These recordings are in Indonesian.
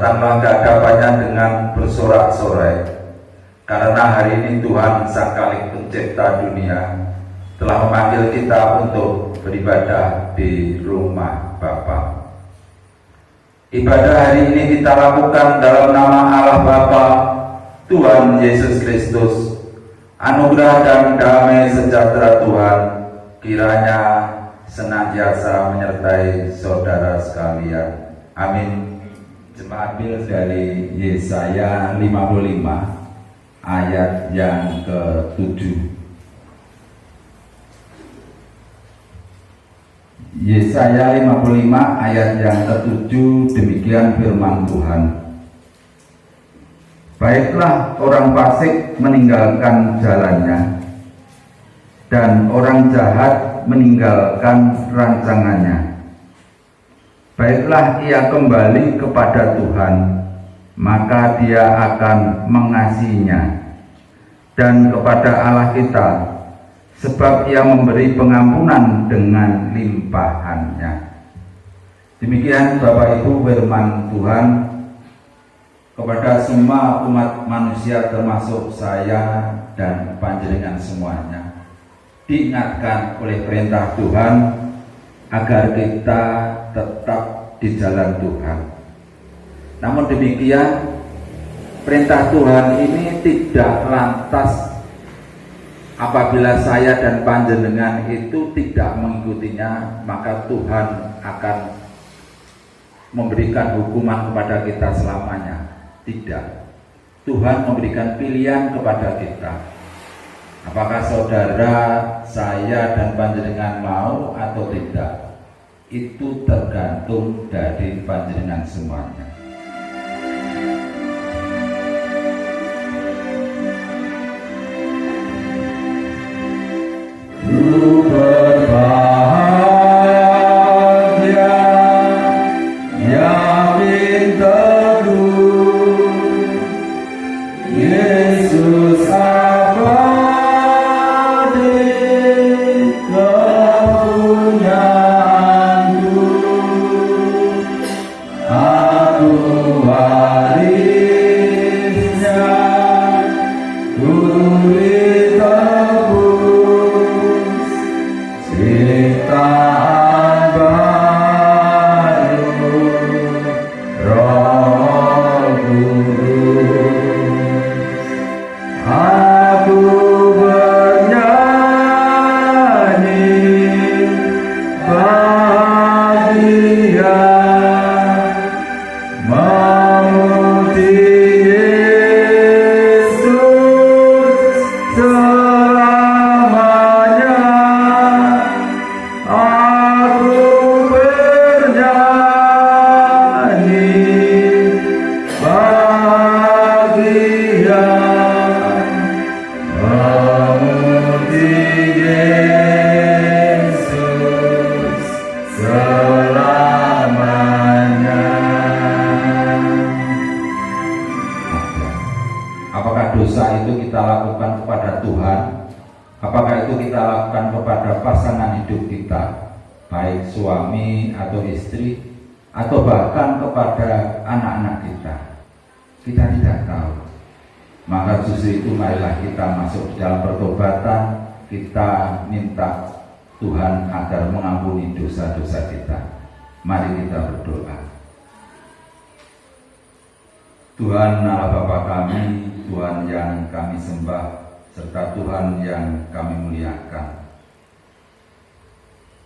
datanglah ke hadapannya dengan bersorak-sorai, karena hari ini Tuhan Sang Khalik Pencipta dunia telah memanggil kita untuk beribadah di rumah Bapa. Ibadah hari ini kita lakukan dalam nama Allah Bapa, Tuhan Yesus Kristus. Anugerah dan damai sejahtera Tuhan kiranya senantiasa menyertai saudara sekalian. Amin. Jemaat ambil dari Yesaya 55 ayat yang ke-7. Yesaya 55 ayat yang ke-7, demikian firman Tuhan. Baiklah orang fasik meninggalkan jalannya, dan orang jahat meninggalkan rancangannya. Baiklah ia kembali kepada Tuhan, maka dia akan mengasihinya, dan kepada Allah kita, sebab ia memberi pengampunan dengan limpahannya. Demikian Bapak Ibu firman Tuhan kepada semua umat manusia, termasuk saya dan panjenengan semuanya. Diingatkan oleh perintah Tuhan agar kita tetap di jalan Tuhan. Namun demikian, perintah Tuhan ini tidak lantas apabila saya dan panjenengan itu tidak mengikutinya, maka Tuhan akan memberikan hukuman kepada kita selamanya. Tidak. Tuhan memberikan pilihan kepada kita. Apakah saudara, saya dan panjenengan mau atau tidak? Itu tergantung dari panjenengan semuanya. Berbahagia yakin teguh, Yesus abadi kepunyaanku. Aku warisnya, tuli tebus, ciptaan baru, Roh Kudus. Aku bernyanyi bahagia, memuji Yesus selamanya. Aku bernyanyi bahagia, memuji Yesus selamanya. Apakah dosa itu kita lakukan kepada Tuhan? Apakah itu kita lakukan kepada pasangan hidup kita, baik suami atau istri, atau bahkan kepada anak-anak kita? Kita tidak tahu. Maka justru itu marilah kita masuk dalam pertobatan. Kita minta Tuhan agar mengampuni dosa-dosa kita. Mari kita berdoa. Tuhan Allah Bapa kami, Tuhan yang kami sembah, serta Tuhan yang kami muliakan.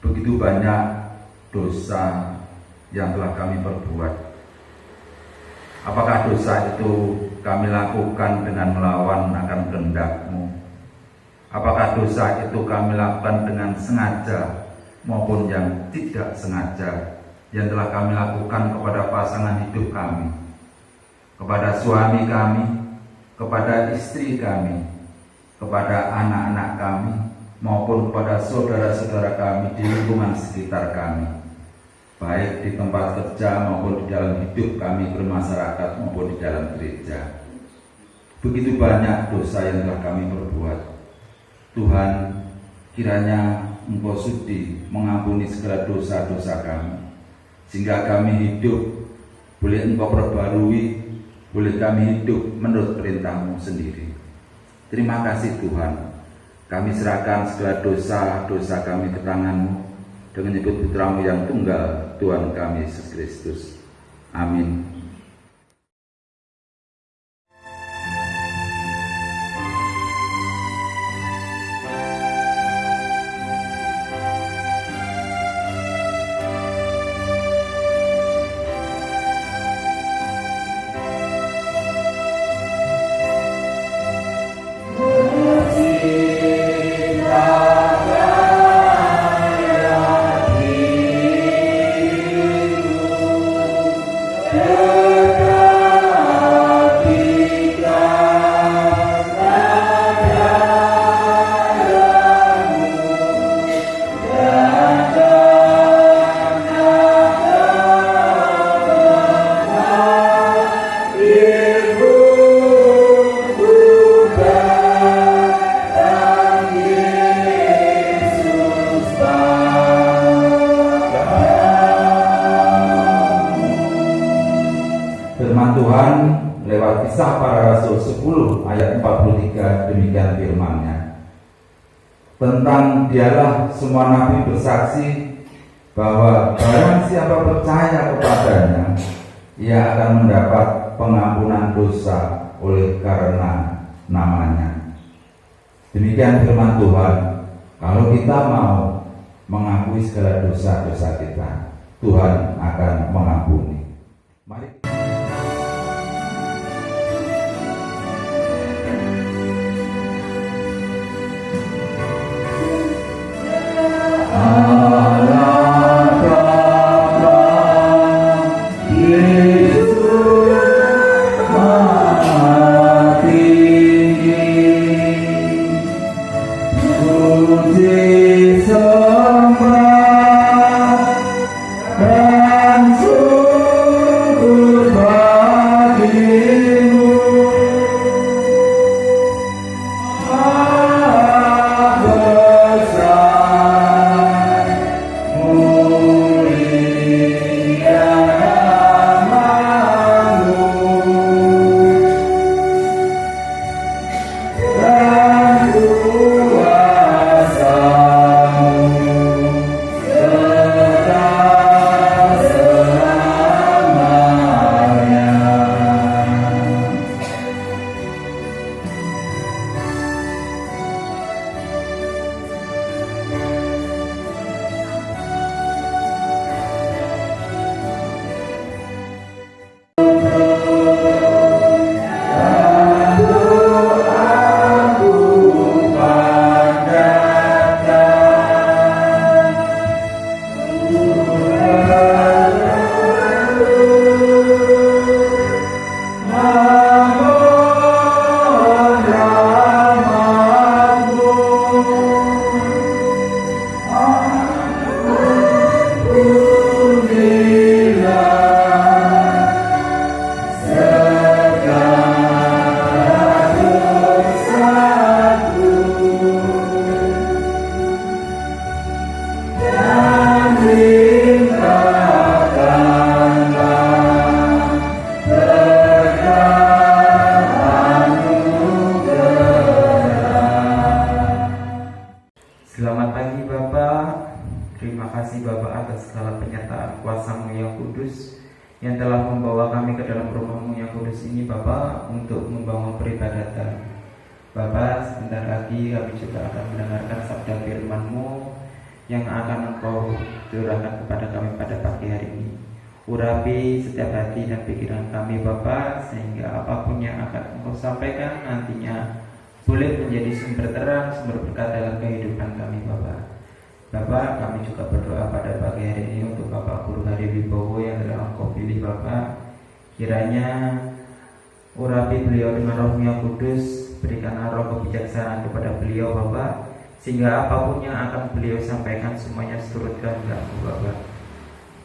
Begitu banyak dosa yang telah kami perbuat. Apakah dosa itu kami lakukan dengan melawan akan kehendak-Mu? Apakah dosa itu kami lakukan dengan sengaja maupun yang tidak sengaja, yang telah kami lakukan kepada pasangan hidup kami, kepada suami kami, kepada istri kami, kepada anak-anak kami, maupun kepada saudara-saudara kami di lingkungan sekitar kami, baik di tempat kerja maupun di dalam hidup kami bermasyarakat maupun di dalam gereja. Begitu banyak dosa yang telah kami perbuat. Tuhan, kiranya Engkau sudi mengampuni segala dosa-dosa kami, sehingga kami hidup boleh Engkau perbarui, boleh kami hidup menurut perintah-Mu sendiri. Terima kasih Tuhan, kami serahkan segala dosa-dosa kami ke tangan-Mu dengan menyebut Putra-Mu yang tunggal, Tuhan kami Yesus Kristus. Amin. Firman Tuhan lewat Kisah Para Rasul 10 ayat 43, demikian firman-Nya. Tentang Dialah semua nabi bersaksi bahwa barang siapa percaya kepadanya, ia akan mendapat pengampunan dosa oleh karena namanya. Demikian firman Tuhan. Kalau kita mau mengakui segala dosa-dosa kita, Tuhan akan mengampuni. Mari. Selamat pagi Bapak. Terima kasih Bapak atas segala penyertaan kuasa-Mu yang kudus yang telah membawa kami ke dalam rumah-Mu yang kudus ini Bapak untuk membangun peribadatan. Bapak, sebentar lagi kami juga akan mendengarkan sabda firman-Mu yang akan Engkau curahkan kepada kami pada pagi hari ini. Urapi setiap hati dan pikiran kami Bapak, sehingga apapun yang akan Engkau sampaikan nantinya boleh menjadi sumber terang, sumber berkat dalam kehidupan kami Bapak. Bapak, kami juga berdoa pada pagi hari ini untuk Bapak Guru Hari Wibowo yang telah Engkau pilih Bapak. Kiranya urapi beliau dengan Roh-Mu yang kudus, berikan roh kebijaksanaan kepada beliau Bapak, sehingga apapun yang akan beliau sampaikan semuanya seturut kehendak-Mu Bapak.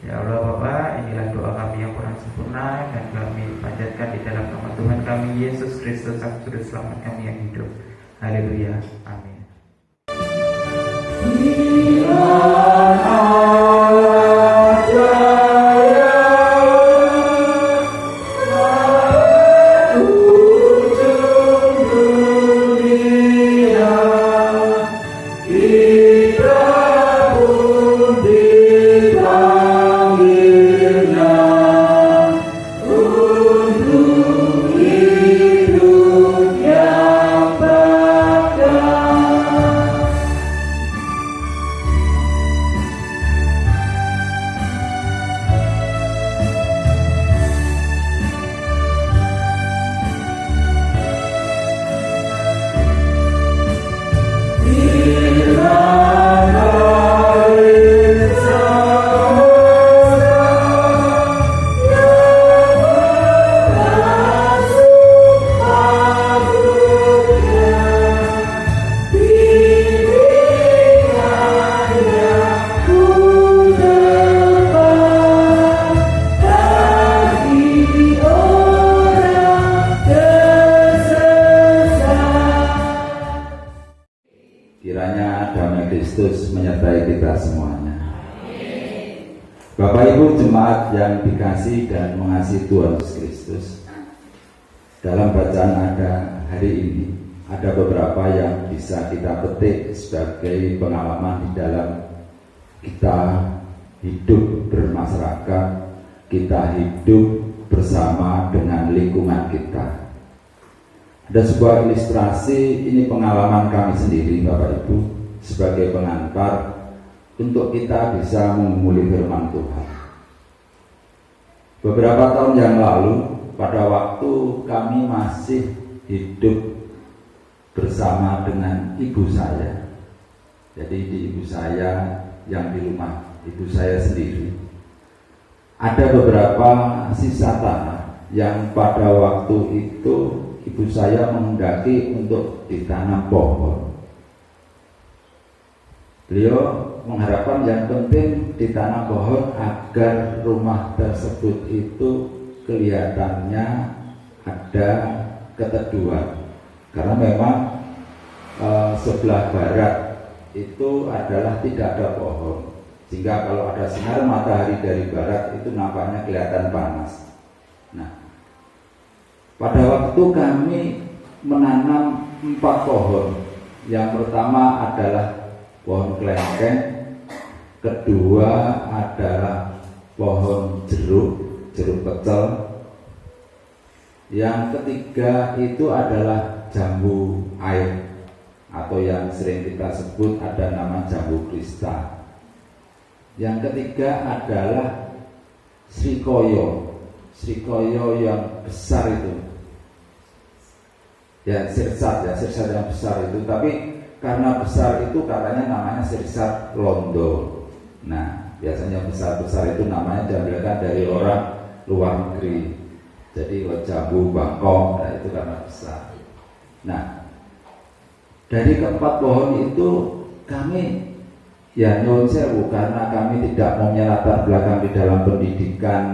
Ya Allah Bapak, inilah doa kami yang kurang sempurna dan kami panjatkan di dalam nama Tuhan kami Yesus Kristus Sang Juru Selamat kami yang hidup. Haleluya. Amin. kiranya damai Kristus menyertai kita semuanya. Bapak Ibu jemaat yang dikasihi dan mengasihi Tuhan Yesus Kristus, dalam bacaan ada hari ini ada beberapa yang bisa kita petik sebagai pengalaman di dalam kita hidup bermasyarakat, kita hidup bersama dengan lingkungan kita. Ada sebuah ilustrasi, ini pengalaman kami sendiri Bapak Ibu sebagai pengantar untuk kita bisa mengumuli firman Tuhan. Beberapa tahun yang lalu, pada waktu kami masih hidup bersama dengan ibu saya, jadi di ibu saya yang di rumah ibu saya sendiri, ada beberapa sisa tanah yang pada waktu itu ibu saya menghendaki untuk ditanam pohon. Beliau mengharapkan yang penting ditanam pohon agar rumah tersebut itu kelihatannya ada keteduhan. Karena memang sebelah barat itu adalah tidak ada pohon, sehingga kalau ada sinar matahari dari barat itu nampaknya kelihatan panas. Nah, pada waktu kami menanam 4 pohon. Yang pertama adalah pohon kelengkeng, kedua adalah pohon jeruk pecel, yang ketiga itu adalah jambu air atau yang sering kita sebut ada nama jambu kristal, yang ketiga adalah srikoyo yang besar itu, ya sirsat yang besar itu, tapi karena besar itu katanya namanya sirsat londo. Nah, biasanya besar-besar itu namanya diambilkan dari orang luar negeri. Jadi jambu Bangkok, nah itu karena besar. Nah, dari keempat pohon itu kami ya nyuwun sewu, karena kami tidak mau latar belakang di dalam pendidikan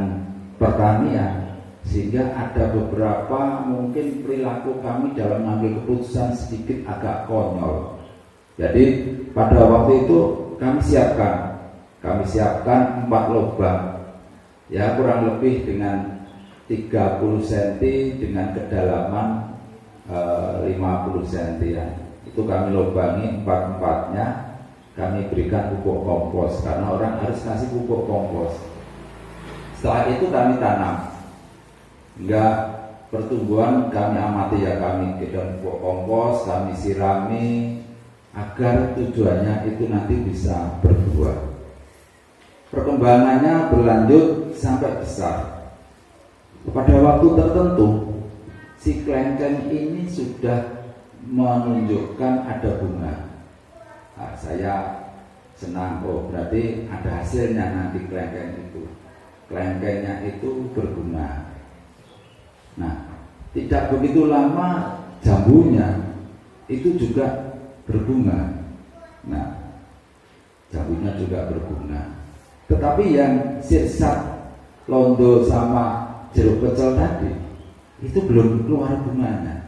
pertanian, sehingga ada beberapa mungkin perilaku kami dalam mengambil keputusan sedikit agak konyol. Jadi pada waktu itu kami siapkan 4 lubang, ya kurang lebih dengan 30 cm dengan kedalaman 50 cm ya. Itu kami lubangi 4-4-nya, kami berikan pupuk kompos karena orang harus kasih pupuk kompos. Setelah itu kami tanam. Hingga pertumbuhan kami amati, ya kami berikan pupuk kompos, kami sirami agar tujuannya itu nanti bisa berbuah. Perkembangannya berlanjut sampai besar. Pada waktu tertentu si kelengkeng ini sudah menunjukkan ada bunga. Nah, saya senang, oh berarti ada hasilnya nanti kelengkengnya itu berbunga. Nah, tidak begitu lama jambunya itu juga berbunga. Nah, jambunya juga berbunga. Tetapi yang sirsat londo sama jeruk pecel tadi itu belum keluar bunganya.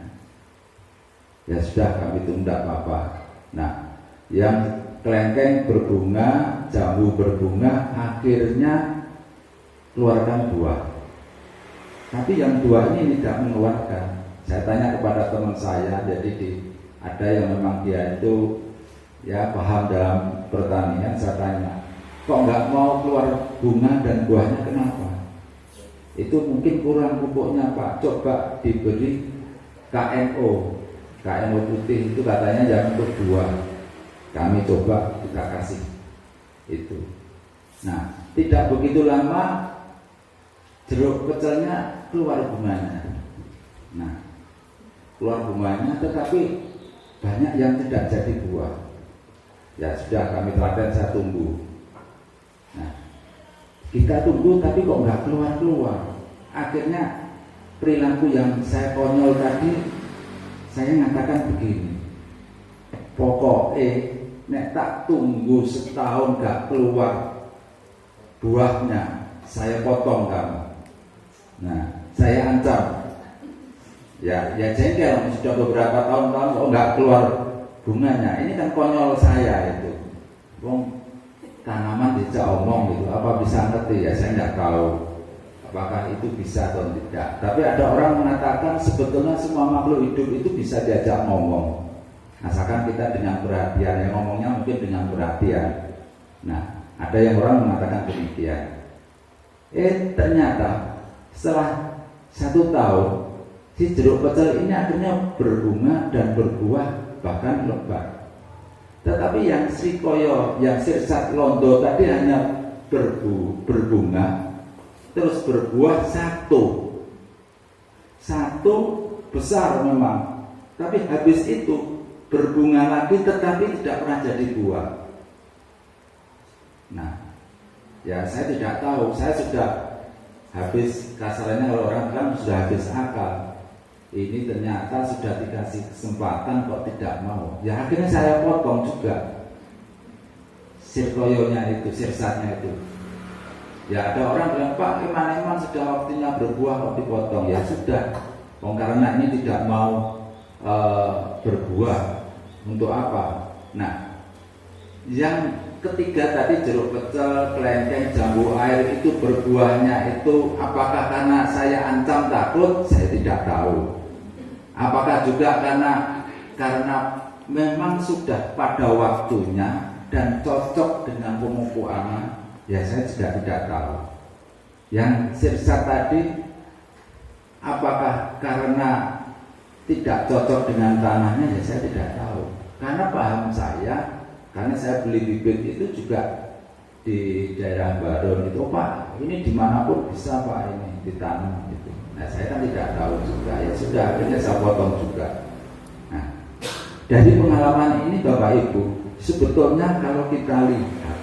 Ya sudah, kami tunda apa-apa. Nah, yang kelengkeng berbunga, jambu berbunga, akhirnya keluarkan buah. Tapi yang buah ini tidak mengeluarkan. Saya tanya kepada teman saya, jadi ada yang memang dia itu ya paham dalam pertanian, saya tanya, kok nggak mau keluar bunga dan buahnya, kenapa? Itu mungkin kurang pupuknya Pak, coba diberi KNO putih itu katanya jangan untuk buah. Kami coba kita kasih itu. Nah, tidak begitu lama jeruk pecelnya keluar bunganya. Nah, keluar bunganya, tetapi banyak yang tidak jadi buah. Ya sudah, kami telaten, saya tunggu. Nah, kita tunggu tapi kok nggak keluar. Akhirnya perilaku yang saya konyol tadi, saya mengatakan begini, pokoknya nek tak tunggu setahun gak keluar buahnya, saya potong kamu. Nah, saya ancam. Ya jengkel, sudah beberapa tahun kok nggak keluar bunganya. Ini kan konyol saya itu. Wong tanaman dijak omong gitu, apa bisa ngerti ya? Saya nggak tahu apakah itu bisa atau tidak. Tapi ada orang mengatakan sebetulnya semua makhluk hidup itu bisa diajak ngomong, asalkan kita dengan perhatian. Yang ngomongnya mungkin dengan perhatian. Nah, ada yang orang mengatakan demikian. Ternyata setelah 1 tahun si jeruk pecel ini akhirnya berbunga dan berbuah, bahkan lebat. Tetapi yang srikoyo, yang sirsat londo tadi hanya berbunga, terus berbuah satu besar memang, tapi habis itu berbunga lagi tetapi tidak pernah jadi buah. Nah, ya saya tidak tahu, saya sudah habis, kasarnya kalau orang kan sudah habis akal. Ini ternyata sudah dikasih kesempatan kok tidak mau. Ya akhirnya saya potong juga sirkoyonya itu, sirsatnya itu. Ya ada orang bilang, Pak, eman sudah waktunya berbuah kok dipotong. Ya sudah, karena ini tidak mau berbuah. Untuk apa? Nah, yang ketiga tadi jeruk pecel, kelengkeng, jambu air itu berbuahnya itu apakah karena saya ancam takut? Saya tidak tahu. Apakah juga karena memang sudah pada waktunya dan cocok dengan pemupukannya? Ya saya juga tidak tahu. Yang sirsat tadi apakah karena tidak cocok dengan tanahnya? Ya saya tidak tahu. Karena paham saya, karena saya beli bibit itu juga di daerah Badon itu, Pak, ini dimanapun bisa Pak ini ditanam gitu. Nah saya kan tidak tahu juga, ya sudah akhirnya saya potong juga. Nah, dari pengalaman ini Bapak Ibu, sebetulnya kalau kita lihat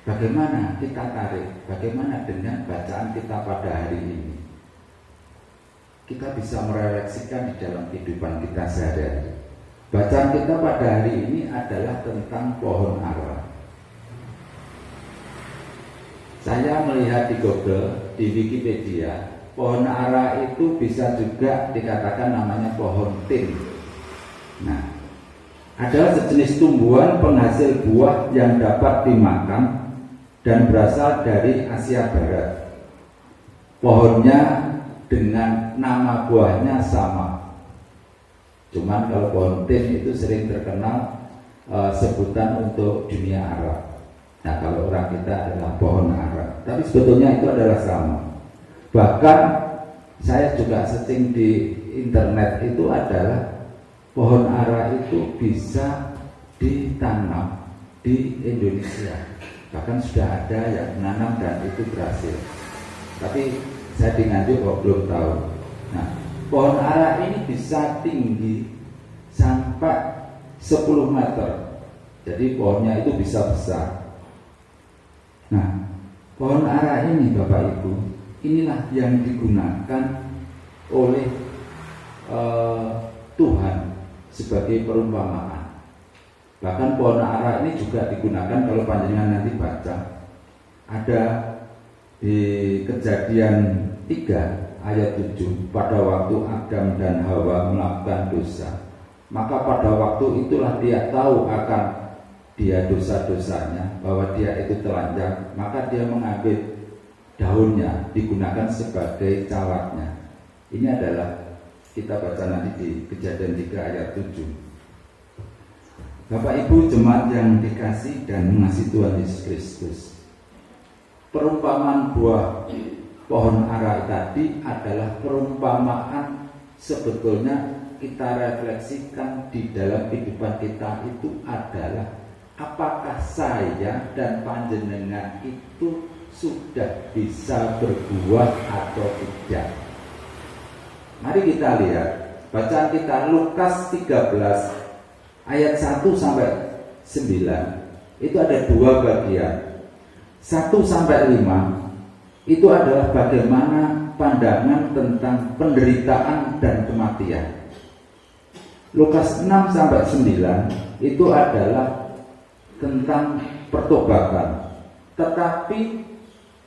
bagaimana kita tarik, bagaimana dengan bacaan kita pada hari ini, kita bisa merefleksikan di dalam kehidupan kita sehari-hari. Bacaan kita pada hari ini adalah tentang pohon ara. Saya melihat di Google, di Wikipedia, pohon ara itu bisa juga dikatakan namanya pohon tin. Nah, adalah sejenis tumbuhan penghasil buah yang dapat dimakan dan berasal dari Asia Barat. Pohonnya dengan nama buahnya sama. Cuman kalau pohon tin itu sering terkenal sebutan untuk dunia Arab. Nah kalau orang kita adalah pohon ara, tapi sebetulnya itu adalah sama. Bahkan saya juga searching di internet itu adalah pohon ara itu bisa ditanam di Indonesia. Bahkan sudah ada yang menanam dan itu berhasil. Tapi saya di Nganjuk kok belum tahu. Nah, pohon ara ini bisa tinggi sampai 10 meter. Jadi pohonnya itu bisa besar. Nah, pohon ara ini Bapak Ibu, inilah yang digunakan oleh Tuhan sebagai perumpamaan. Bahkan pohon ara ini juga digunakan, kalau panjenengan nanti baca, ada di Kejadian 3 ayat 7, pada waktu Adam dan Hawa melakukan dosa, maka pada waktu itulah dia tahu akan dia dosa-dosanya, bahwa dia itu telanjang, maka dia mengambil daunnya, digunakan sebagai cawatnya. Ini adalah kita baca nanti di Kejadian 3 ayat 7. Bapak Ibu jemaat yang dikasih dan mengasihi Tuhan Yesus Kristus, perumpamaan buah pohon ara tadi adalah perumpamaan sebetulnya kita refleksikan di dalam kehidupan kita itu adalah apakah saya dan panjenengan itu sudah bisa berbuah atau tidak. Mari kita lihat bacaan kita Lukas 13 ayat 1 sampai 9. Itu ada 2 bagian. 1 sampai 5 itu adalah bagaimana pandangan tentang penderitaan dan kematian. Lukas 6 sampai 9 itu adalah tentang pertobatan. Tetapi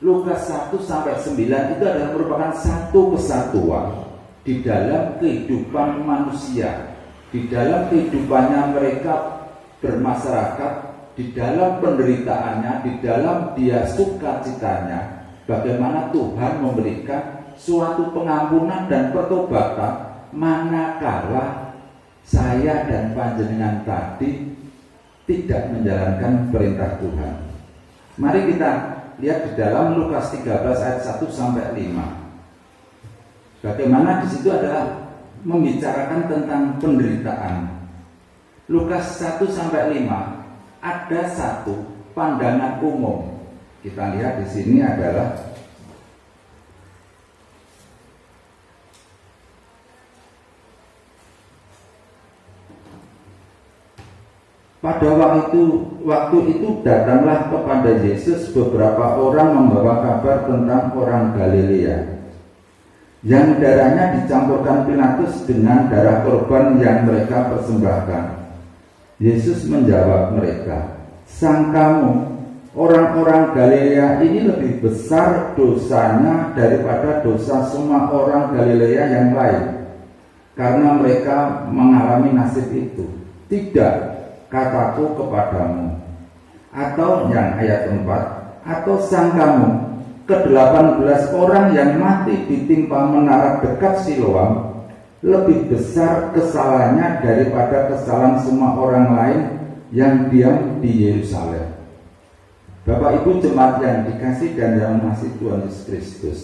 Lukas 1 sampai 9 itu adalah merupakan satu kesatuan di dalam kehidupan manusia. di dalam kehidupannya mereka bermasyarakat, di dalam penderitaannya, di dalam dia sukacitanya, bagaimana Tuhan memberikan suatu pengampunan dan pertobatan manakala saya dan panjenengan tadi tidak menjalankan perintah Tuhan. Mari kita lihat di dalam Lukas 13 ayat 1 sampai 5. Bagaimana di situ adalah membicarakan tentang penderitaan. Lukas 1 sampai 5 ada satu pandangan umum. Kita lihat di sini adalah pada waktu itu datanglah kepada Yesus beberapa orang membawa kabar tentang orang Galilea yang darahnya dicampurkan Pilatus dengan darah korban yang mereka persembahkan. Yesus menjawab mereka, "Sangkamu orang-orang Galilea ini lebih besar dosanya daripada dosa semua orang Galilea yang lain, karena mereka mengalami nasib itu? Tidak, kataku kepadamu." Atau yang ayat 4, "Atau sangkamu ke-18 orang yang mati ditimpa menara dekat Siloam lebih besar kesalahannya daripada kesalahan semua orang lain yang diam di Yerusalem?" Bapak Ibu jemaat yang dikasih dan yang mengasihi Tuhan Yesus Kristus,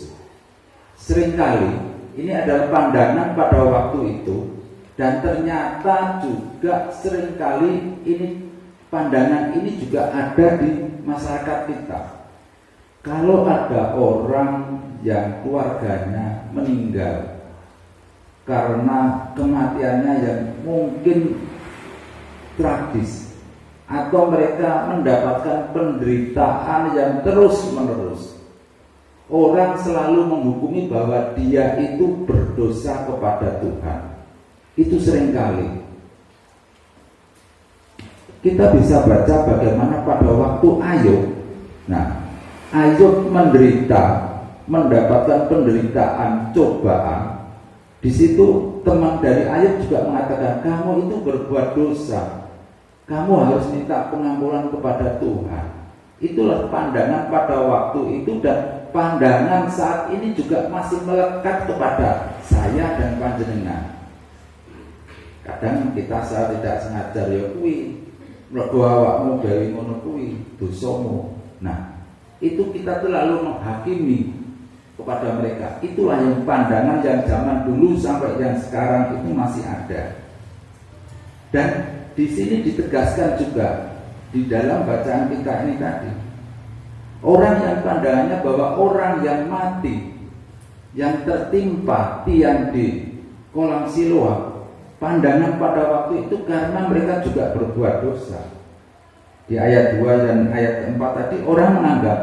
seringkali ini adalah pandangan pada waktu itu, dan ternyata juga seringkali ini pandangan ini juga ada di masyarakat kita. Kalau ada orang yang keluarganya meninggal karena kematiannya yang mungkin tragis, atau mereka mendapatkan penderitaan yang terus-menerus, orang selalu menghukumi bahwa dia itu berdosa kepada Tuhan. Itu seringkali kita bisa baca bagaimana pada waktu Ayub. Nah, Ayub mendapatkan penderitaan, cobaan. Di situ teman dari Ayub juga mengatakan, "Kamu itu berbuat dosa. Kamu harus minta pengampunan kepada Tuhan." Itulah pandangan pada waktu itu, dan pandangan saat ini juga masih melekat kepada saya dan panjenengan. Kadang kita saat tidak sengaja ya kuwi, mergo awakmu gawe ngono kuwi dosamu. Nah, itu kita terlalu menghakimi kepada mereka. Itulah yang pandangan yang zaman dulu sampai yang sekarang itu masih ada. Dan di sini ditegaskan juga di dalam bacaan kita ini tadi, orang yang pandangannya bahwa orang yang mati, yang tertimpa tiang di kolam Siloam, pandangan pada waktu itu karena mereka juga berbuat dosa. Di ayat 2 dan ayat 4 tadi, orang menganggap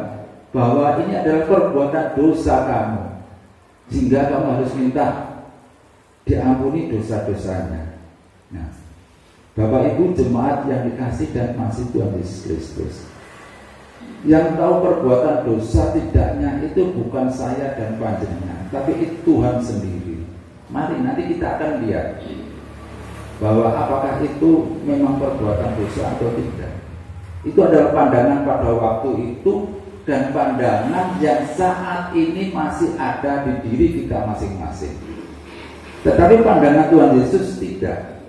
bahwa ini adalah perbuatan dosa kamu, sehingga kamu harus minta diampuni dosa-dosanya. Nah, Bapak Ibu jemaat yang dikasih dan masih Tuhan Yesus Kristus, yang tahu perbuatan dosa tidaknya itu bukan saya dan panjenengan, tapi itu Tuhan sendiri. Mari nanti kita akan lihat bahwa apakah itu memang perbuatan dosa atau tidak. Itu adalah pandangan pada waktu itu, dan pandangan yang saat ini masih ada di diri kita masing-masing. Tetapi pandangan Tuhan Yesus tidak.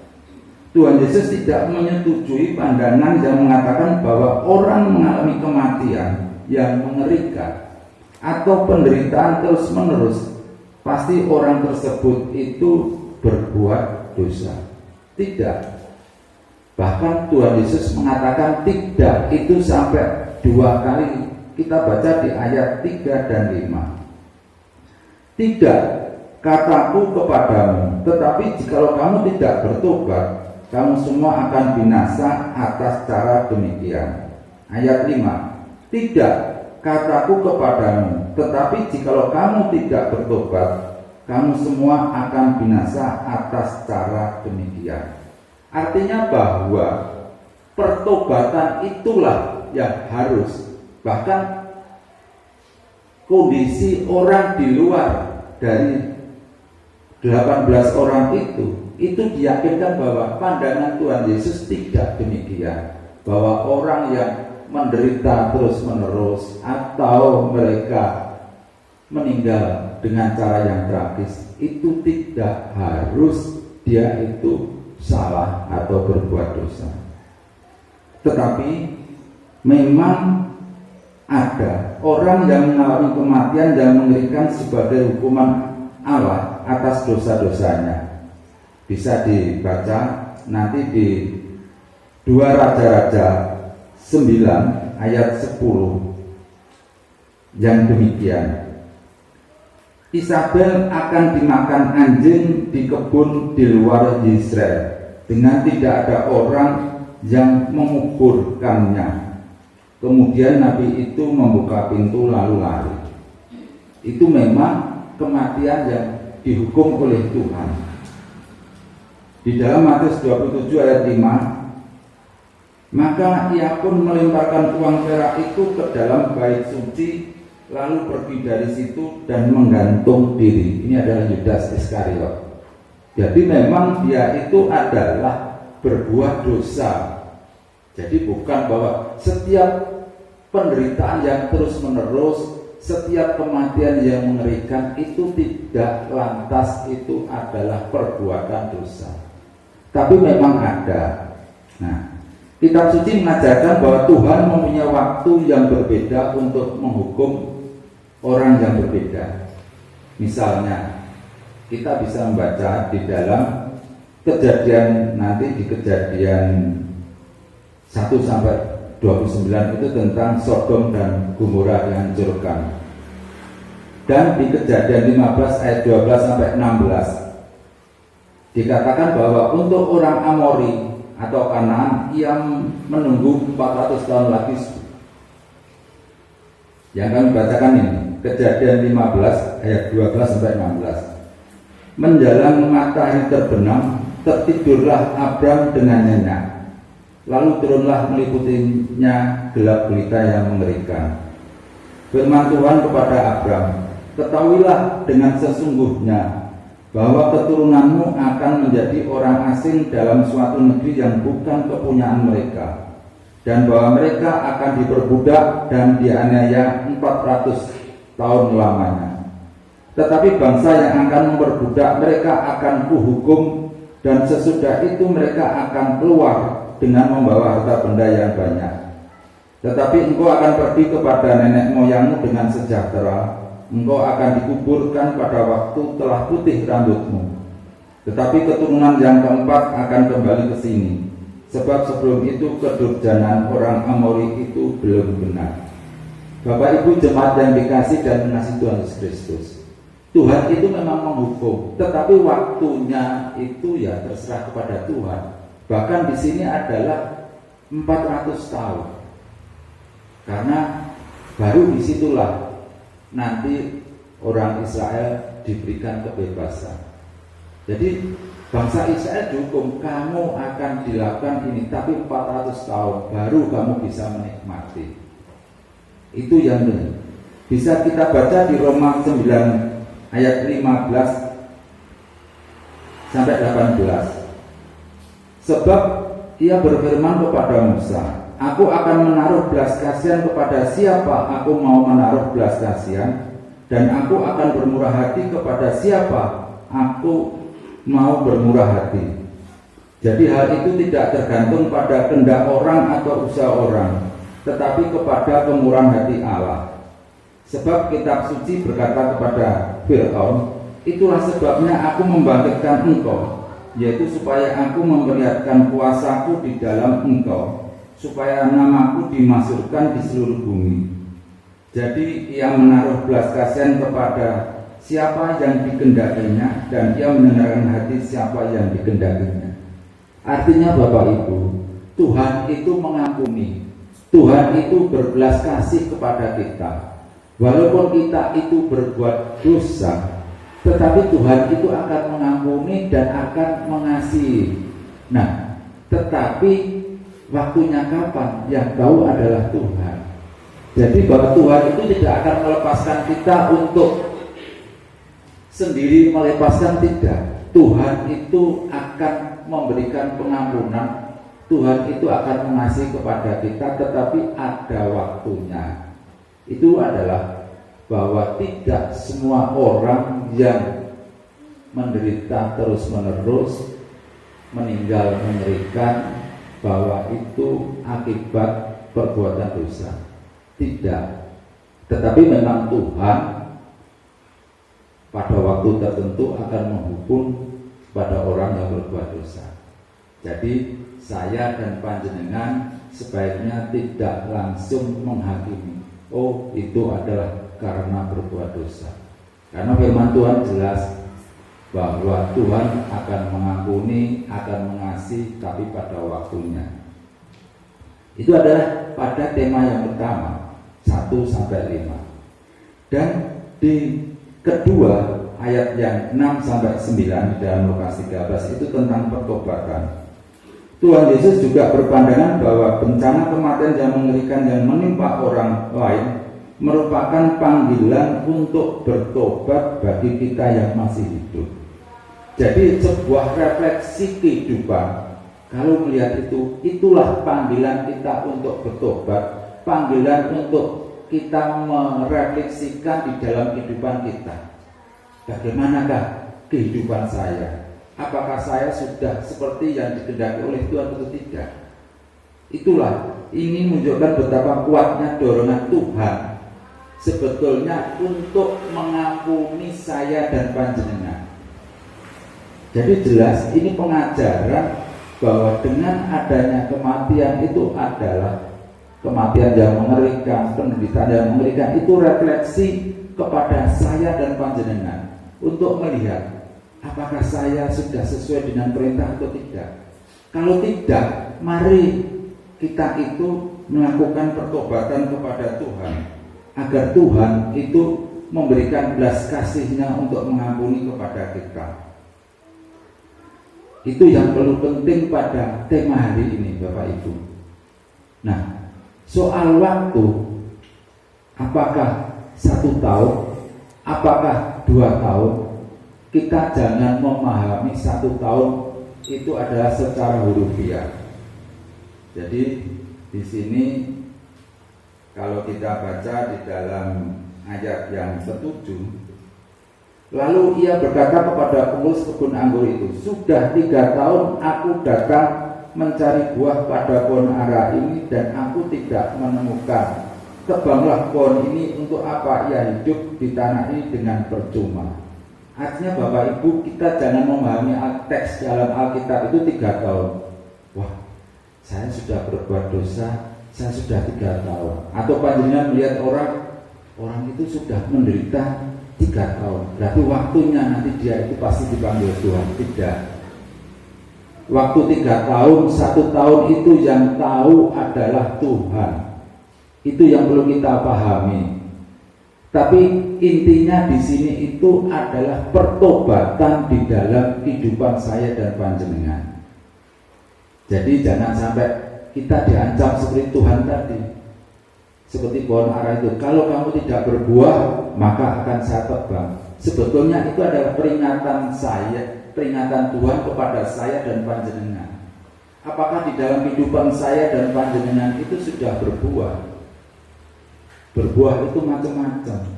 Tuhan Yesus tidak menyetujui pandangan yang mengatakan bahwa orang mengalami kematian yang mengerikan atau penderitaan terus-menerus, pasti orang tersebut itu berbuat dosa. Tidak. Bahkan Tuhan Yesus mengatakan tidak itu sampai 2 kali. Kita baca di ayat 3 dan 5. "Tidak, kataku kepadamu, tetapi jikalau kamu tidak bertobat, kamu semua akan binasa atas cara demikian." Ayat 5. "Tidak, kataku kepadamu, tetapi jikalau kamu tidak bertobat, kamu semua akan binasa atas cara demikian." Artinya bahwa pertobatan itulah yang harus, bahkan kondisi orang di luar dari 18 orang itu diyakinkan bahwa pandangan Tuhan Yesus tidak demikian, bahwa orang yang menderita terus-menerus atau mereka meninggal dengan cara yang tragis itu tidak harus dia itu salah atau berbuat dosa. Tetapi memang ada orang yang mengalami kematian yang mengerikan sebagai hukuman Allah atas dosa-dosanya. Bisa dibaca nanti di 2 Raja-Raja 9 ayat 10 yang demikian. Isabel akan dimakan anjing di kebun di luar Israel dengan tidak ada orang yang menguburkannya. Kemudian Nabi itu membuka pintu lalu lari. Itu memang kematian yang dihukum oleh Tuhan. Di dalam Matius 27 ayat 5, maka ia pun melemparkan uang perak itu ke dalam bait suci, lalu pergi dari situ dan menggantung diri. Ini adalah Yudas Iskariot. Jadi memang dia itu adalah berbuat dosa. Jadi bukan bahwa setiap penderitaan yang terus-menerus, setiap kematian yang mengerikan itu tidak lantas itu adalah perbuatan dosa. Tapi memang ada. Nah, Kitab Suci mengajarkan bahwa Tuhan mempunyai waktu yang berbeda untuk menghukum orang yang berbeda. Misalnya, kita bisa membaca di dalam Kejadian, nanti di Kejadian 1 sampai 29 itu tentang Sodom dan Gomora dihancurkan. Dan di Kejadian 15 ayat 12 sampai 16 dikatakan bahwa untuk orang Amori atau Kanaan ia menunggu 400 tahun lagi. Yang kami bacakan ini Kejadian 15 ayat 12 sampai 16. Menjelang matahari terbenam, tertidurlah Abram dengan nyenyak. Lalu turunlah meliputinya gelap gulita yang mengerikan. Firman Tuhan kepada Abram, ketahuilah dengan sesungguhnya bahwa keturunanmu akan menjadi orang asing dalam suatu negeri yang bukan kepunyaan mereka, dan bahwa mereka akan diperbudak dan dianiaya 400 tahun lamanya. Tetapi bangsa yang akan memperbudak mereka akan kuhukum, dan sesudah itu mereka akan keluar dengan membawa harta benda yang banyak. Tetapi engkau akan pergi kepada nenek moyangmu dengan sejahtera. Engkau akan dikuburkan pada waktu telah putih rambutmu. Tetapi keturunan yang keempat akan kembali ke sini, sebab sebelum itu kedurjanan orang Amori itu belum benar. Bapak Ibu jemaat yang dikasih dan mengasihi Tuhan Yesus Kristus, Tuhan itu memang menghukum, tetapi waktunya itu ya terserah kepada Tuhan. Bahkan di sini adalah 400 tahun, karena baru disitulah nanti orang Israel diberikan kebebasan. Jadi bangsa Israel dihukum, kamu akan dilakukan ini, tapi 400 tahun baru kamu bisa menikmati. Itu yang bisa kita baca di Roma 9 ayat 15 sampai 18. Sebab ia berfirman kepada Musa, aku akan menaruh belas kasihan kepada siapa aku mau menaruh belas kasihan, dan aku akan bermurah hati kepada siapa aku mau bermurah hati. Jadi hal itu tidak tergantung pada kehendak orang atau usaha orang, tetapi kepada kemurahan hati Allah. Sebab kitab suci berkata kepada Fir'aun, itulah sebabnya aku membangkitkan engkau, yaitu supaya aku memperlihatkan kuasaku di dalam engkau, supaya namaku dimasyhurkan di seluruh bumi. Jadi ia menaruh belas kasihan kepada siapa yang dikehendakinya, dan ia mendengarkan hati siapa yang dikehendakinya. Artinya Bapak Ibu, Tuhan itu mengampuni, Tuhan itu berbelas kasih kepada kita. Walaupun kita itu berbuat dosa, tetapi Tuhan itu akan mengampuni dan akan mengasihi. Nah, tetapi waktunya kapan? Yang tahu adalah Tuhan. Jadi bahwa Tuhan itu tidak akan melepaskan kita untuk sendiri melepaskan, tidak. Tuhan itu akan memberikan pengampunan, Tuhan itu akan mengasihi kepada kita, tetapi ada waktunya. Itu adalah bahwa tidak semua orang yang menderita terus-menerus, meninggal mengerikan, bahwa itu akibat perbuatan dosa. Tidak. Tetapi memang Tuhan pada waktu tertentu akan menghukum pada orang yang berbuat dosa. Jadi saya dan panjenengan sebaiknya tidak langsung menghakimi, oh itu adalah karena berbuat dosa. Karena firman Tuhan jelas bahwa Tuhan akan mengampuni, akan mengasihi, tapi pada waktunya. Itu adalah pada tema yang pertama, 1-5. Dan di kedua, ayat yang 6-9 di dalam Lukas 13 itu tentang pertobatan. Tuhan Yesus juga berpandangan bahwa bencana kematian yang mengerikan yang menimpa orang lain merupakan panggilan untuk bertobat bagi kita yang masih hidup. Jadi sebuah refleksi kehidupan, kalau melihat itu, itulah panggilan kita untuk bertobat, panggilan untuk kita merefleksikan di dalam kehidupan kita. Bagaimanakah kehidupan saya? Apakah saya sudah seperti yang dikehendaki oleh Tuhan atau tidak? Itulah, ini menunjukkan betapa kuatnya dorongan Tuhan sebetulnya untuk mengampuni saya dan panjenengan. Jadi jelas ini pengajaran bahwa dengan adanya kematian itu adalah kematian yang mengerikan, penderitaan yang mengerikan, itu refleksi kepada saya dan panjenengan untuk melihat apakah saya sudah sesuai dengan perintah atau tidak. Kalau tidak, mari kita itu melakukan pertobatan kepada Tuhan, agar Tuhan itu memberikan belas kasih-Nya untuk mengampuni kepada kita. Itu yang perlu penting pada tema hari ini, Bapak Ibu. Nah, soal waktu, apakah 1 tahun, apakah 2 tahun, kita jangan memahami 1 tahun itu adalah secara hurufiah. Jadi di sini kalau kita baca di dalam ayat yang 7, lalu ia berkata kepada pengurus kebun anggur itu, sudah 3 tahun aku datang mencari buah pada pohon ara ini dan aku tidak menemukan. Tebanglah pohon ini, untuk apa ia hidup di tanah ini dengan percuma. Artinya Bapak Ibu, kita jangan memahami teks dalam Alkitab itu 3 tahun. Wah, saya sudah berbuat dosa, saya sudah 3 tahun. Atau panjenengan melihat orang itu sudah menderita 3 tahun, berarti waktunya nanti dia itu pasti dipanggil Tuhan. Tidak. Waktu 3 tahun, 1 tahun itu yang tahu adalah Tuhan. Itu yang perlu kita pahami. Tapi intinya di sini itu adalah pertobatan di dalam kehidupan saya dan panjenengan. Jadi jangan sampai kita diancam seperti Tuhan tadi, seperti pohon ara itu. Kalau kamu tidak berbuah, maka akan saya tebang. Sebetulnya itu adalah peringatan saya, peringatan Tuhan kepada saya dan panjenengan. Apakah di dalam kehidupan saya dan panjenengan itu sudah berbuah? Berbuah itu macam-macam.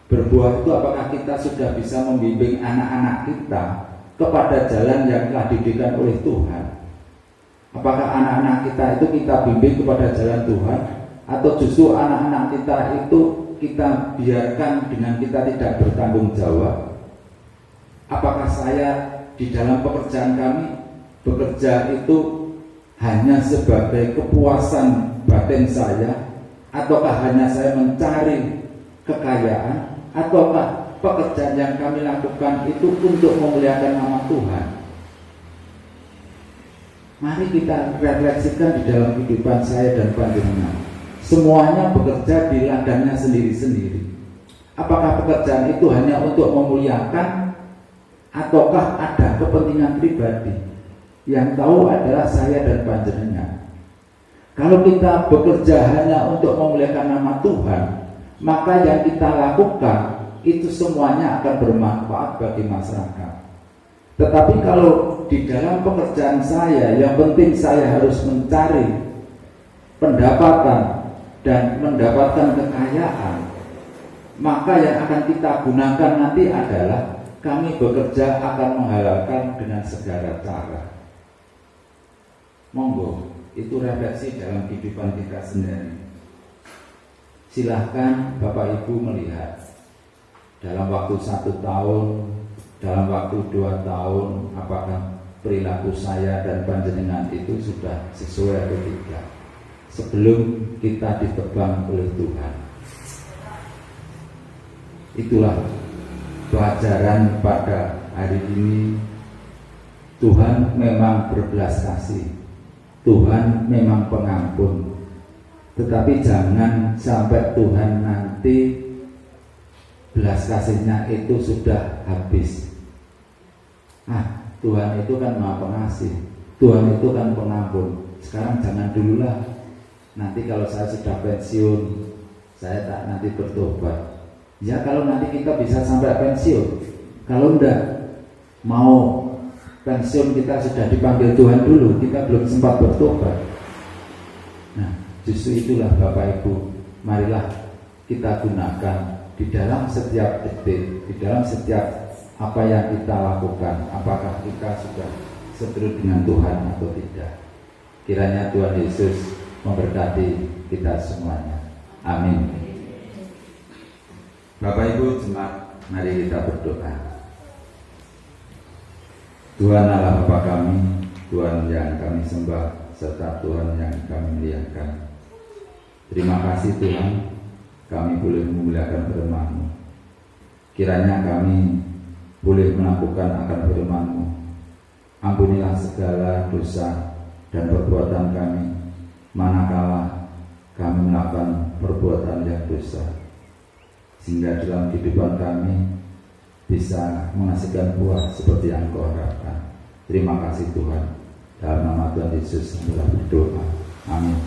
Berbuah itu apakah kita sudah bisa membimbing anak-anak kita kepada jalan yang telah didikan oleh Tuhan? Apakah anak-anak kita itu kita bimbing kepada jalan Tuhan, atau justru anak-anak kita itu kita biarkan dengan kita tidak bertanggung jawab? Apakah saya di dalam pekerjaan kami bekerja itu hanya sebagai kepuasan batin saya, ataukah hanya saya mencari kekayaan, ataukah pekerjaan yang kami lakukan itu untuk memuliakan nama Tuhan? Mari kita refleksikan di dalam kehidupan saya dan panjenengan. Semuanya bekerja di ladangnya sendiri-sendiri. Apakah pekerjaan itu hanya untuk memuliakan, ataukah ada kepentingan pribadi? Yang tahu adalah saya dan panjenengan. Kalau kita bekerja hanya untuk memuliakan nama Tuhan, maka yang kita lakukan itu semuanya akan bermanfaat bagi masyarakat. Tetapi kalau di dalam pekerjaan saya, yang penting saya harus mencari pendapatan dan mendapatkan kekayaan, maka yang akan kita gunakan nanti adalah kami bekerja akan menghalalkan dengan segala cara. Monggo, itu refleksi dalam kehidupan kita sendiri. Silahkan Bapak Ibu melihat dalam waktu 1 tahun, dalam waktu 2 tahun, apakah perilaku saya dan panjenengan itu sudah sesuai atau tidak sebelum kita ditebang oleh Tuhan. Itulah pelajaran pada hari ini. Tuhan memang berbelas kasih, Tuhan memang pengampun, tetapi jangan sampai Tuhan nanti belas kasihnya itu sudah habis. Tuhan itu kan Maha Pengasih, Tuhan itu kan pengampun. Sekarang jangan dululah, nanti kalau saya sudah pensiun, saya tak nanti bertobat. Ya kalau nanti kita bisa sampai pensiun, kalau enggak mau pensiun kita sudah dipanggil Tuhan dulu, kita belum sempat bertobat. Nah, justru itulah Bapak Ibu, marilah kita gunakan di dalam setiap detik, di dalam setiap apa yang kita lakukan, apakah kita sudah seturut dengan Tuhan atau tidak. Kiranya Tuhan Yesus memberkati kita semuanya. Amin. Bapak Ibu jemaat, mari kita berdoa. Tuhan Allah Bapa kami, Tuhan yang kami sembah, serta Tuhan yang kami muliakan. Terima kasih Tuhan, kami boleh memuliakan firman-Mu. Kiranya kami boleh melakukan akan firman-Mu. Ampunilah segala dosa dan perbuatan kami, manakala kami melakukan perbuatan yang dosa, sehingga dalam kehidupan kami bisa menghasilkan buah seperti yang Kau harapkan. Terima kasih Tuhan. Dalam nama Tuhan Yesus telah berdoa. Amin.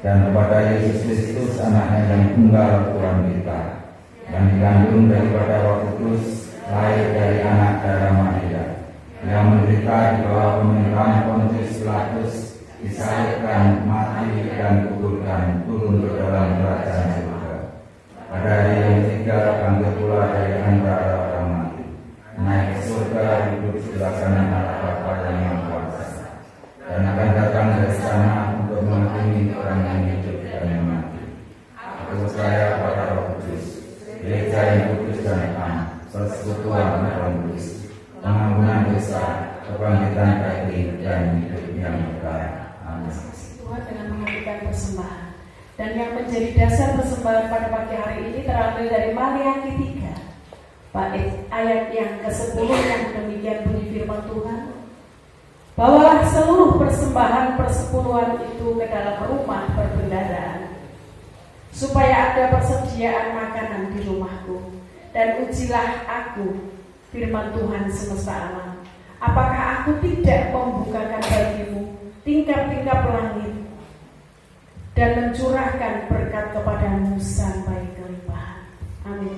Dan kepada Yesus Kristus, Anaknya yang tunggal Tuhan kita, yang dikandung daripada Roh Kudus, lahir dari anak darah Maria, yang menderita di bawah pemerintahan Pontius Pilatus, disalibkan, mati dan kuburkan, turun ke dalam kerajaan surga. Pada hari yang ketiga bangkit pula dari antara orang mati, naik ke surga, duduk di sebelah kanan Allah Bapa yang Maha Kuasa, dan akan datang dari sana untuk menghakimi orang yang hidup dan yang mati. Aku percaya pada Roh Kudus, Gereja yang kudus dan am, persekutuan Roh Kudus, kebangkitan bagi dan hidup yang kekal. Amin. Tuhan dengan mengajukan persembahan. Dan yang menjadi dasar persembahan pada pagi hari ini terambil dari Maliaki 3 ayat yang ke-10 yang demikian bunyi firman Tuhan. Bawalah seluruh persembahan persepuluhan itu ke dalam rumah perbendaharaan, supaya ada persediaan makanan di rumahku. Dan ujilah aku, firman Tuhan semesta alam, apakah aku tidak membukakan bagimu tingkap-tingkap langit dan mencurahkan berkat kepadamu sampai kelimpahan. Amin.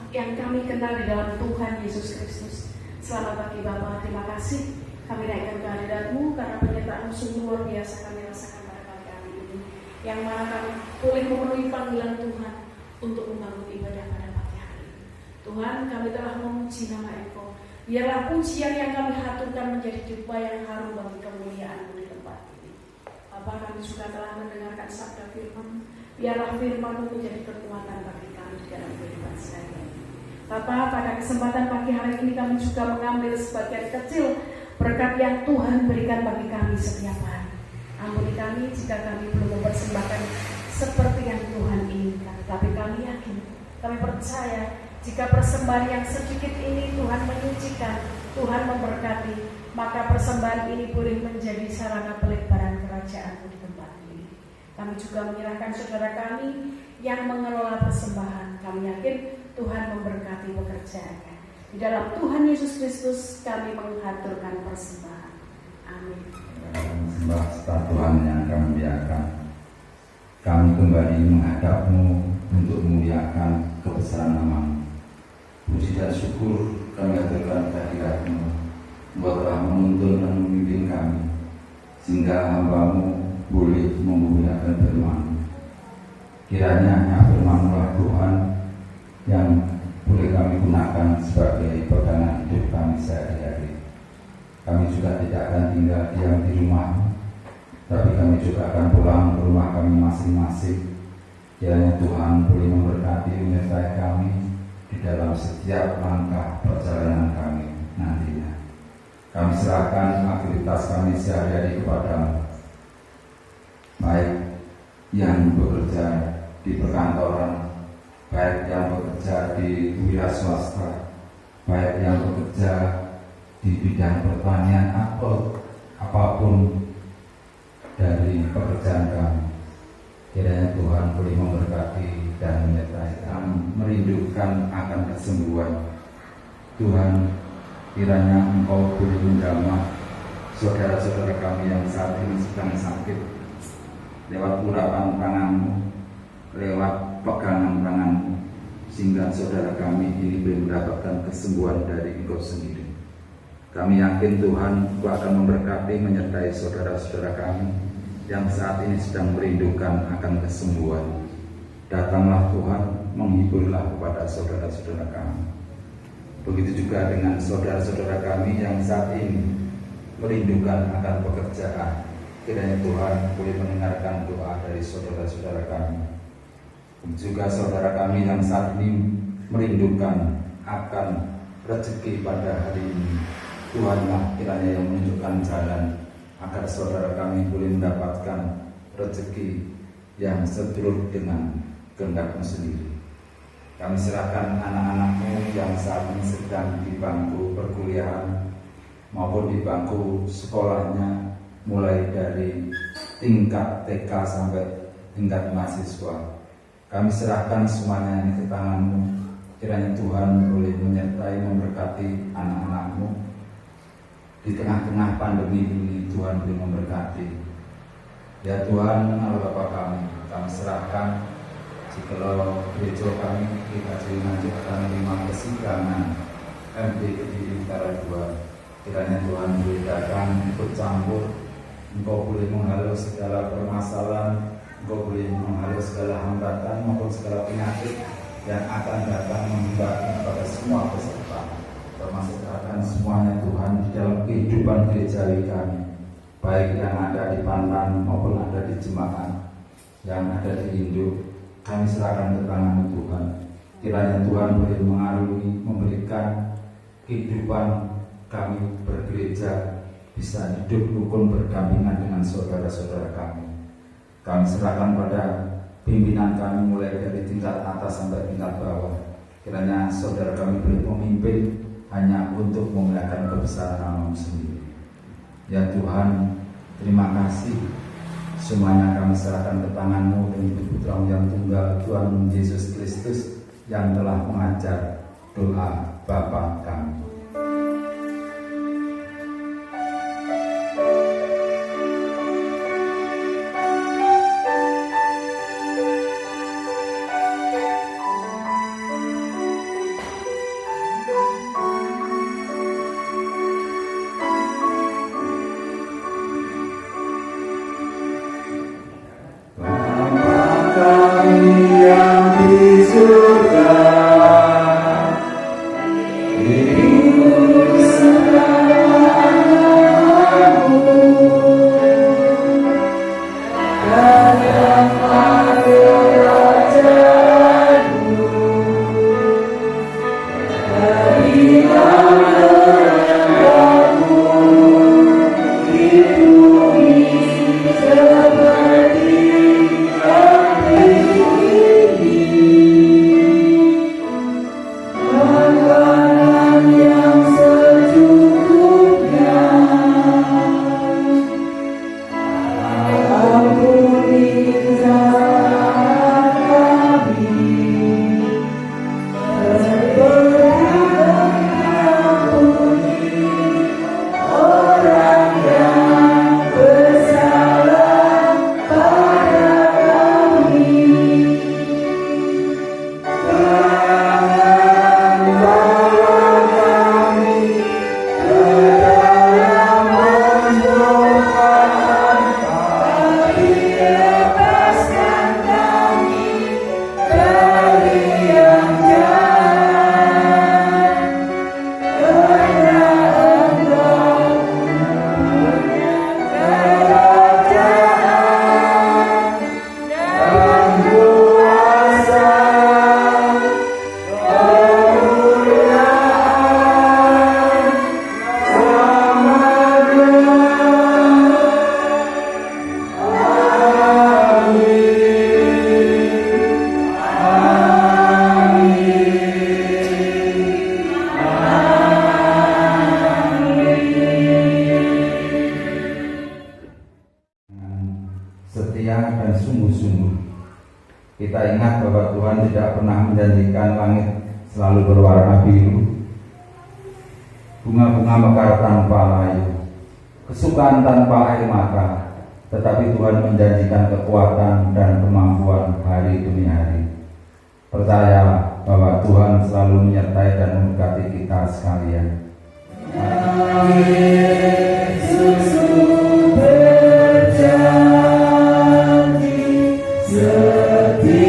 Yang kami kenal di dalam Tuhan Yesus Kristus. Selamat pagi Bapa, terima kasih kami naikkan kehadiran-Mu karena penyertaan-Mu sungguh luar biasa kami rasakan pada pagi hari ini, yang mana kami boleh memenuhi panggilan Tuhan untuk membangun ibadah pada pagi hari ini. Tuhan, kami telah memuji nama Engkau. Biarlah pujian yang kami haturkan menjadi dupa yang harum bagi kemuliaan-Mu di tempat ini. Bapa, kami juga telah mendengarkan sabda firman. Biarlah firman-Mu menjadi kekuatan bagi kami di dalam kehidupan sehari-hari. Bapa, pada kesempatan pagi hari ini kami juga mengambil sebagian kecil berkat yang Tuhan berikan bagi kami setiap hari. Ampuni kami jika kami belum mempersembahkan seperti yang Tuhan inginkan. Tapi kami yakin, kami percaya jika persembahan yang sedikit ini Tuhan menyucikan, Tuhan memberkati, maka persembahan ini boleh menjadi sarana pelebaran kerajaan-Mu di tempat ini. Kami juga menyerahkan saudara kami yang mengelola persembahan. Kami yakin Tuhan memberkati pekerjaannya. Di dalam Tuhan Yesus Kristus kami menghaturkan persembahan. Amin. Sembah serta Tuhan yang kami muliakan, kami kembali menghadap-Mu untuk memuliakan kebesaran nama-Mu. Puji dan syukur kami haturkan kehadirat-Mu, Engkau telah menuntun dan memimpin kami, sehingga hamba-Mu boleh memuliakan firman-Mu. Kiranya firman-Mu Tuhan yang boleh kami gunakan sebagai pegangan hidup kami sehari-hari. Kami juga tidak akan tinggal diam di rumah, tapi kami juga akan pulang ke rumah kami masing-masing. Kiranya Tuhan boleh memberkati menyertai kami di dalam setiap langkah perjalanan kami nantinya. Kami serahkan aktivitas kami sehari-hari kepada-Mu, baik yang bekerja di perkantoran, baik yang bekerja di wira swasta, baik yang bekerja di bidang pertanian atau apapun dari pekerjaan kami. Kiranya Tuhan boleh memberkati dan menyertai kami, merindukan akan kesembuhan. Tuhan, kiranya Engkau boleh menjamah saudara-saudara kami yang saat ini sedang sakit lewat urapan tangan-Mu, lewat pegangan tangan-Mu, sehingga saudara kami ini boleh mendapatkan kesembuhan dari Engkau sendiri. Kami yakin Tuhan, Engkau akan memberkati menyertai saudara-saudara kami yang saat ini sedang merindukan akan kesembuhan. Datanglah Tuhan, menghiburlah kepada saudara-saudara kami. Begitu juga dengan saudara-saudara kami yang saat ini merindukan akan pekerjaan. Kiranya Tuhan boleh mendengarkan doa dari saudara-saudara kami. Juga saudara kami yang saat ini merindukan akan rezeki pada hari ini. Tuhanlah kiranya yang menunjukkan jalan agar saudara kami boleh mendapatkan rezeki yang seturut dengan kehendak-Mu sendiri. Kami serahkan anak-anak-Mu yang saat ini sedang di bangku perkuliahan maupun di bangku sekolahnya, mulai dari tingkat TK sampai tingkat mahasiswa. Kami serahkan semuanya ini ke tangan-Mu. Kiranya Tuhan boleh menyertai, memberkati anak-anak-Mu. Di tengah-tengah pandemi ini Tuhan boleh memberkati. Ya Tuhan, Allah Bapa kami serahkan jikalau gereja kami kita dilanjutkan 5 kesidangan MD Kediri Utara 2. Kiranya Tuhan boleh datang ikut campur. Engkau boleh menghalau segala permasalahan, Engkau boleh menghalau segala hambatan maupun segala penyakit yang akan datang menghambatan kepada semua peserta, termasuk akan semuanya Tuhan di dalam kehidupan gerejawi kami, baik yang ada di Pantan maupun ada di jemaat yang ada di Indo. Kami serahkan ke tangan-Mu Tuhan. Kiranya Tuhan boleh mengarungi, memberikan kehidupan kami bergereja bisa hidup rukun berdampingan dengan saudara-saudara kami. Kami serahkan pada pimpinan kami mulai dari tingkat atas sampai tingkat bawah. Kiranya saudara kami boleh memimpin hanya untuk memuliakan kebesaran nama-Mu sendiri. Ya Tuhan, terima kasih. Semuanya kami serahkan ke tangan-Mu demi Putra-Mu yang tunggal, Tuhan Yesus Kristus, yang telah mengajar doa Bapa kami. Kita ingat bahwa Tuhan tidak pernah menjanjikan langit selalu berwarna biru, bunga-bunga mekar tanpa layu, kesukaan tanpa air mata, tetapi Tuhan menjanjikan kekuatan dan kemampuan hari demi hari. Percaya bahwa Tuhan selalu menyertai dan memberkati kita sekalian. Yesus berjanji setia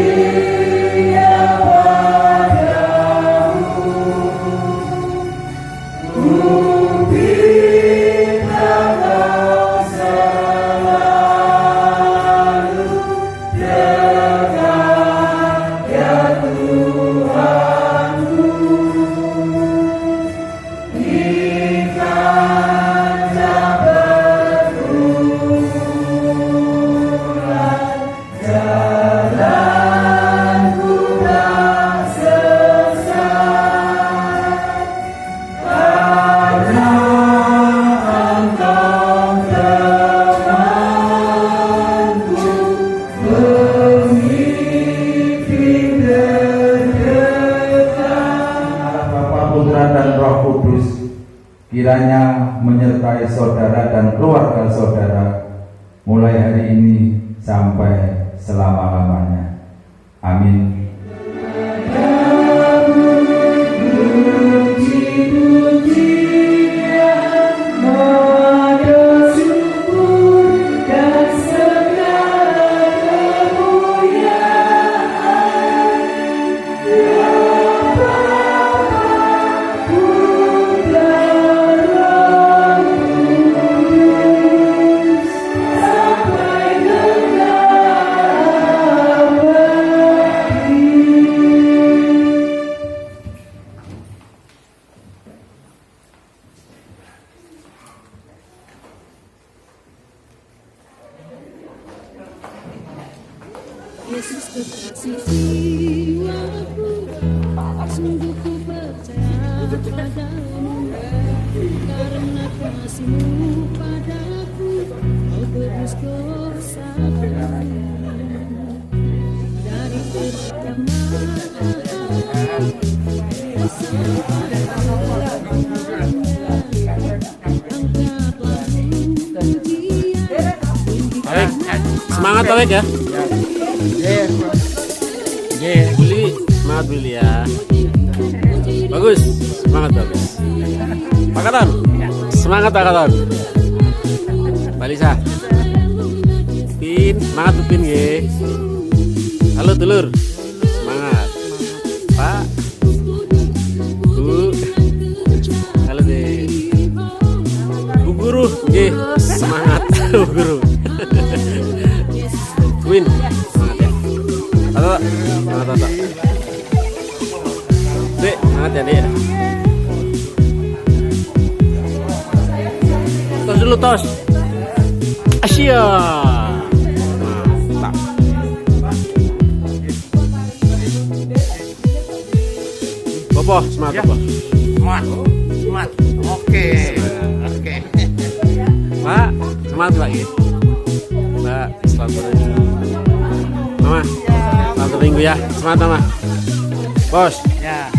padamu, ku berikan Kiranya menyertai saudara dan keluarga saudara mulai hari ini sampai selama-lamanya. Amin. Yesus kekasih jiwaku, sungguh ku percaya padamu, karena kasih-Mu padaku, Kau tebus dosaku. Dari pertama semangat Tawek ya. Beli, semangat beli ya. Bagus, semangat bagus. Pak Katon, semangat Pak Katon. Balisa, Pin, semangat tuh Pin ye. Halo dulur, semangat. Pak, Bu, halo deh. Bu Guru, ye, semangat Bu Guru. Win, semangat ya. Halo, semangat Tata. Dek, semangat ya Dek. Tos dulu tos. Asia. Mantap. Bobo, semangat Bobo. Semangat. Oke. Pak, semangat Pak ya. Mbak, selamat hari Mama, selamat minggu ya. Semangat Mama. Bos. Ya.